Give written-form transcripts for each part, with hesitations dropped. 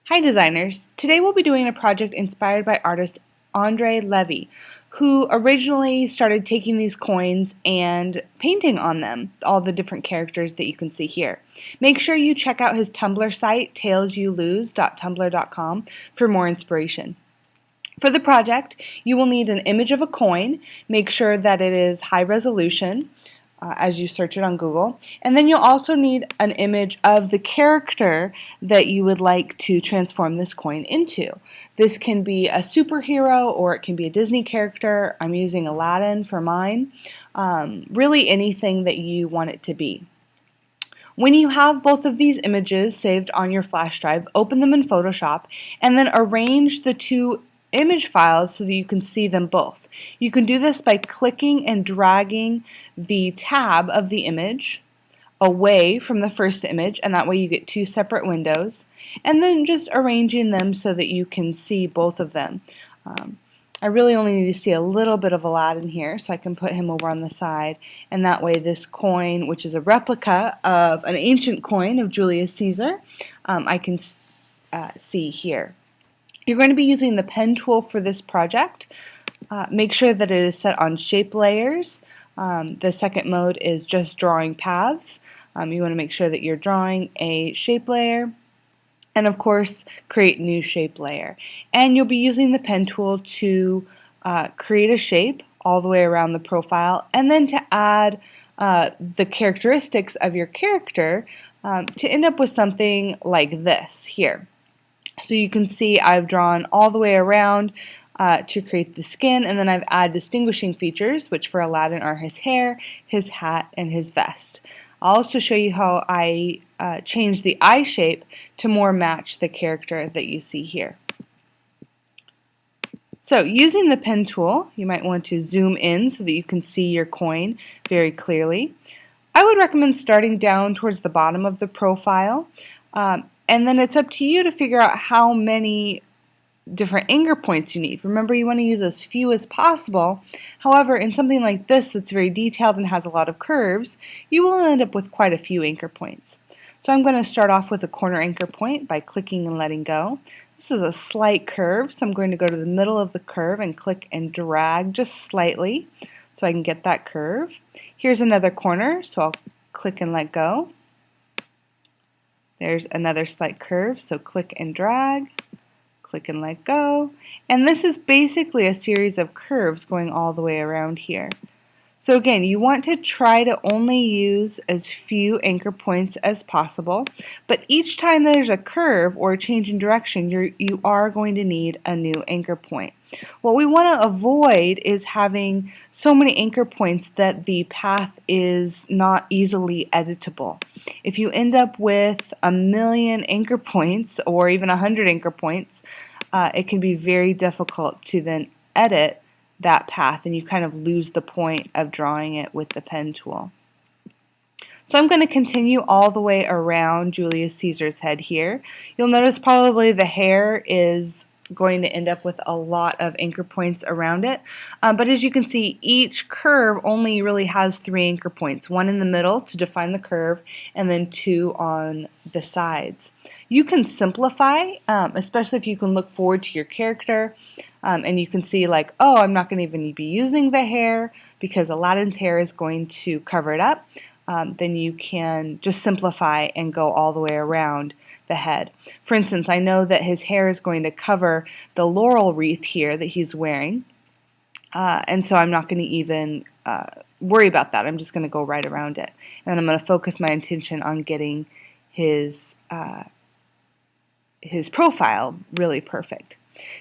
Hi designers! Today we'll be doing a project inspired by artist Andre Levy, who originally started taking these coins and painting on them, all the different characters that you can see here. Make sure you check out his Tumblr site, talesyouLose.tumblr.com, for more inspiration. For the project, you will need an image of a coin. Make sure that it is high resolution as you search it on Google. And then you'll also need an image of the character that you would like to transform this coin into. This can be a superhero or it can be a Disney character. I'm using Aladdin for mine. Really anything that you want it to be. When you have both of these images saved on your flash drive, open them in Photoshop and then arrange the two image files so that you can see them both. You can do this by clicking and dragging the tab of the image away from the first image, and that way you get two separate windows, and then just arranging them so that you can see both of them. I really only need to see a little bit of Aladdin here, so I can put him over on the side, and that way this coin, which is a replica of an ancient coin of Julius Caesar, I can see here. You're going to be using the pen tool for this project. Make sure that it is set on shape layers. The second mode is just drawing paths. You want to make sure that you're drawing a shape layer, and of course create new shape layer. And you'll be using the pen tool to create a shape all the way around the profile, and then to add the characteristics of your character to end up with something like this here. So you can see I've drawn all the way around to create the skin, and then I've added distinguishing features, which for Aladdin are his hair, his hat, and his vest. I'll also show you how I change the eye shape to more match the character that you see here. So using the pen tool, you might want to zoom in so that you can see your coin very clearly. I would recommend starting down towards the bottom of the profile, and then it's up to you to figure out how many different anchor points you need. Remember, you want to use as few as possible. However, in something like this that's very detailed and has a lot of curves, you will end up with quite a few anchor points. So I'm going to start off with a corner anchor point by clicking and letting go. This is a slight curve, so I'm going to go to the middle of the curve and click and drag just slightly so I can get that curve. Here's another corner, so I'll click and let go. There's another slight curve, so click and drag. Click and let go, and this is basically a series of curves going all the way around here. So again, you want to try to only use as few anchor points as possible, but each time there's a curve or a change in direction, you are going to need a new anchor point. What we want to avoid is having so many anchor points that the path is not easily editable. If you end up with 1,000,000 anchor points or even 100 anchor points, it can be very difficult to then edit that path, and you kind of lose the point of drawing it with the pen tool. So I'm going to continue all the way around Julius Caesar's head here. You'll notice probably the hair is going to end up with a lot of anchor points around it, but as you can see, each curve only really has 3 anchor points, one in the middle to define the curve and then 2 on the sides. You can simplify, especially if you can look forward to your character, and you can see like, oh, I'm not going to even be using the hair because Aladdin's hair is going to cover it up. Then you can just simplify and go all the way around the head. For instance, I know that his hair is going to cover the laurel wreath here that he's wearing, and so I'm not going to even worry about that. I'm just going to go right around it, and I'm going to focus my attention on getting his profile really perfect.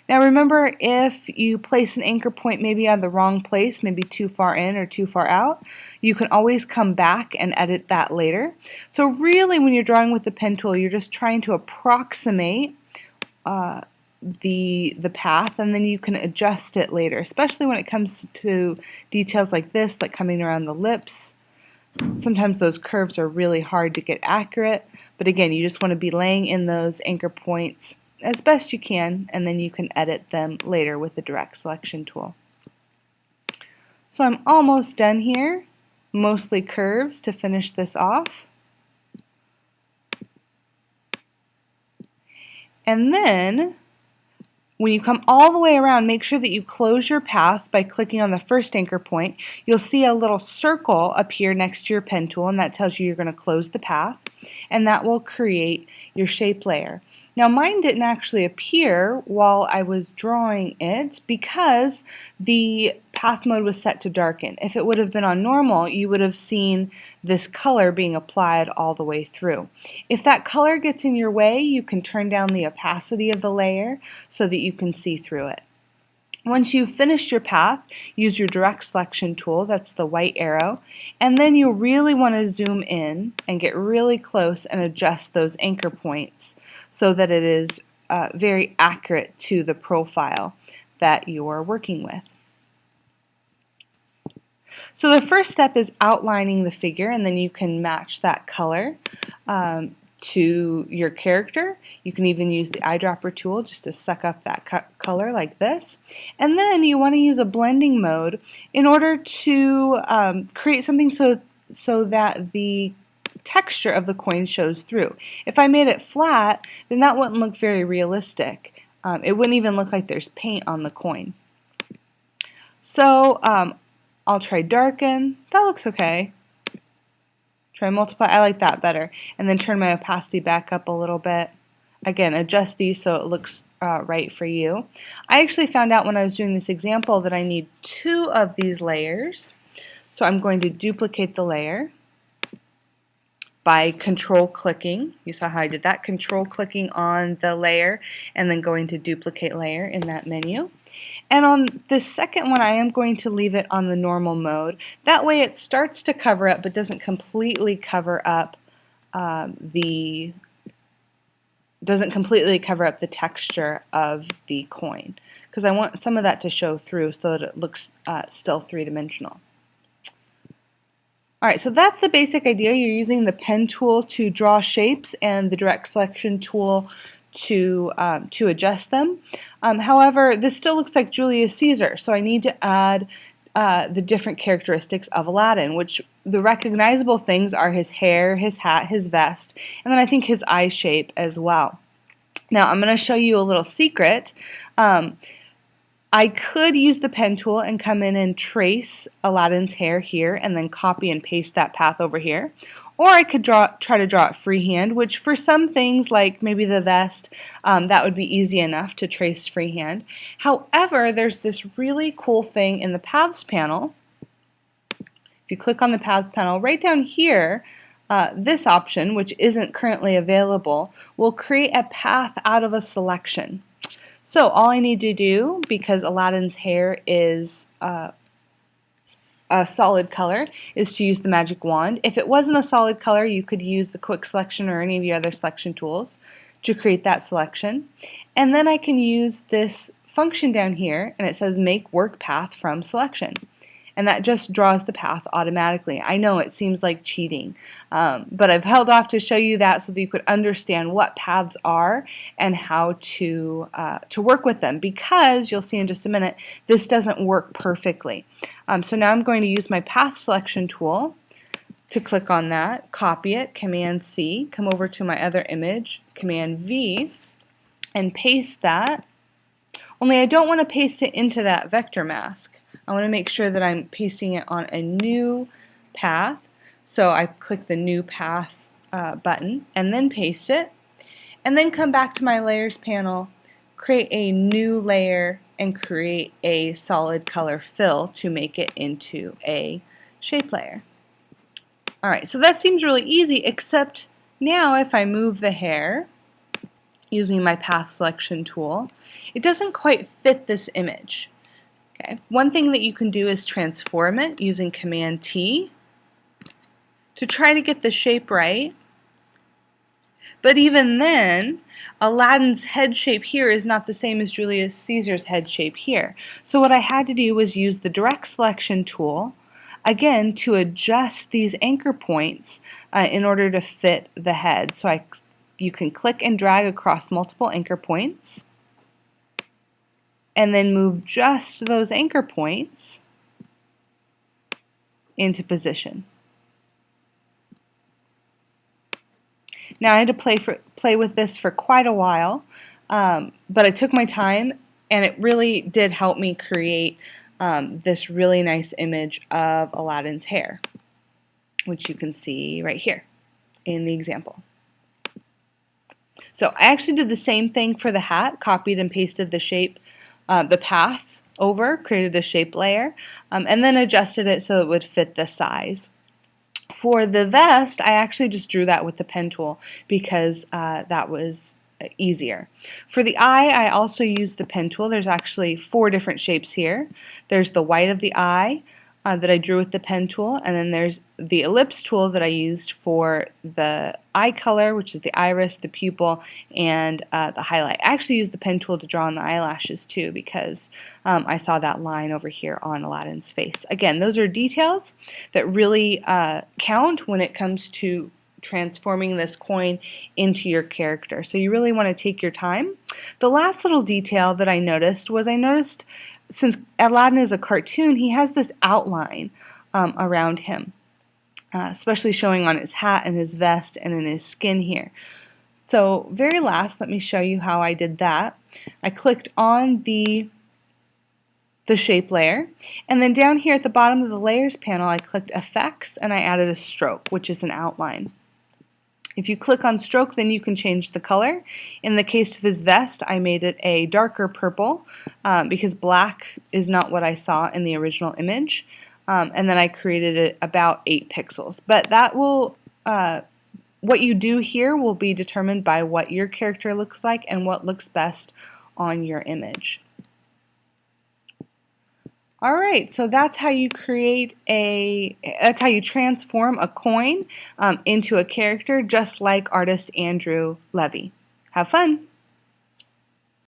Now remember, if you place an anchor point maybe on the wrong place, maybe too far in or too far out, you can always come back and edit that later. So really when you're drawing with the pen tool, you're just trying to approximate the path, and then you can adjust it later, especially when it comes to details like this, like coming around the lips. Sometimes those curves are really hard to get accurate, but again, you just want to be laying in those anchor points as best you can, and then you can edit them later with the direct selection tool. So I'm almost done here, mostly curves to finish this off. And then when you come all the way around, make sure that you close your path by clicking on the first anchor point. You'll see a little circle appear next to your pen tool, and that tells you you're going to close the path, and that will create your shape layer. Now mine didn't actually appear while I was drawing it because the path mode was set to darken. If it would have been on normal, you would have seen this color being applied all the way through. If that color gets in your way, you can turn down the opacity of the layer so that you can see through it. Once you've finished your path, use your direct selection tool, that's the white arrow, and then you really want to zoom in and get really close and adjust those anchor points so that it is very accurate to the profile that you are working with. So the first step is outlining the figure, and then you can match that color to your character. You can even use the eyedropper tool just to suck up that color like this. And then you want to use a blending mode in order to create something so that the texture of the coin shows through. If I made it flat, then that wouldn't look very realistic. It wouldn't even look like there's paint on the coin. So I'll try darken. That looks okay. Try multiply. I like that better. And then turn my opacity back up a little bit. Again, adjust these so it looks right for you. I actually found out when I was doing this example that I need 2 of these layers. So I'm going to duplicate the layer by control clicking. You saw how I did that. Control clicking on the layer and then going to duplicate layer in that menu. And on the second one, I am going to leave it on the normal mode. That way it starts to cover up but doesn't completely cover up the texture of the coin, because I want some of that to show through so that it looks still three-dimensional. Alright, so that's the basic idea. You're using the pen tool to draw shapes and the direct selection tool to adjust them. However, this still looks like Julius Caesar, so I need to add the different characteristics of Aladdin, which the recognizable things are his hair, his hat, his vest, and then I think his eye shape as well. Now I'm going to show you a little secret. I could use the pen tool and come in and trace Aladdin's hair here and then copy and paste that path over here. Or I could try to draw it freehand, which for some things like maybe the vest, that would be easy enough to trace freehand. However, there's this really cool thing in the Paths panel. If you click on the Paths panel, right down here, this option, which isn't currently available, will create a path out of a selection. So all I need to do, because Aladdin's hair is a solid color, is to use the magic wand. If it wasn't a solid color, you could use the quick selection or any of the other selection tools to create that selection. And then I can use this function down here, and it says make work path from selection. And that just draws the path automatically. I know it seems like cheating, but I've held off to show you that so that you could understand what paths are and how to work with them, because you'll see in just a minute this doesn't work perfectly. So now I'm going to use my path selection tool to click on that, copy it, Command C, come over to my other image, Command V, and paste that. Only I don't want to paste it into that vector mask. I want to make sure that I'm pasting it on a new path. So I click the new path button and then paste it. And then come back to my layers panel, create a new layer, and create a solid color fill to make it into a shape layer. Alright, so that seems really easy, except now if I move the hair using my path selection tool, it doesn't quite fit this image. Okay. One thing that you can do is transform it using Command T to try to get the shape right. But even then, Aladdin's head shape here is not the same as Julius Caesar's head shape here. So what I had to do was use the direct selection tool, again, to adjust these anchor points in order to fit the head. So you can click and drag across multiple anchor points, and then move just those anchor points into position. Now I had to play with this for quite a while but I took my time, and it really did help me create this really nice image of Aladdin's hair, which you can see right here in the example. So I actually did the same thing for the hat, copied and pasted the shape, the path over, created a shape layer, and then adjusted it so it would fit the size. For the vest, I actually just drew that with the pen tool because that was easier. For the eye, I also used the pen tool. There's actually 4 different shapes here. There's the white of the eye that I drew with the pen tool, and then there's the ellipse tool that I used for the eye color, which is the iris, the pupil, and the highlight. I actually used the pen tool to draw on the eyelashes too because I saw that line over here on Aladdin's face. Again, those are details that really count when it comes to transforming this coin into your character. So you really want to take your time. The last little detail that I noticed was since Aladdin is a cartoon, he has this outline around him, especially showing on his hat and his vest and in his skin here. So very last, let me show you how I did that. I clicked on the shape layer, and then down here at the bottom of the layers panel I clicked effects and I added a stroke, which is an outline. If you click on stroke, then you can change the color. In the case of his vest, I made it a darker purple because black is not what I saw in the original image. And then I created it about 8 pixels. But that will, what you do here will be determined by what your character looks like and what looks best on your image. Alright, so that's how you that's how you transform a coin into a character, just like artist Andrew Levy. Have fun!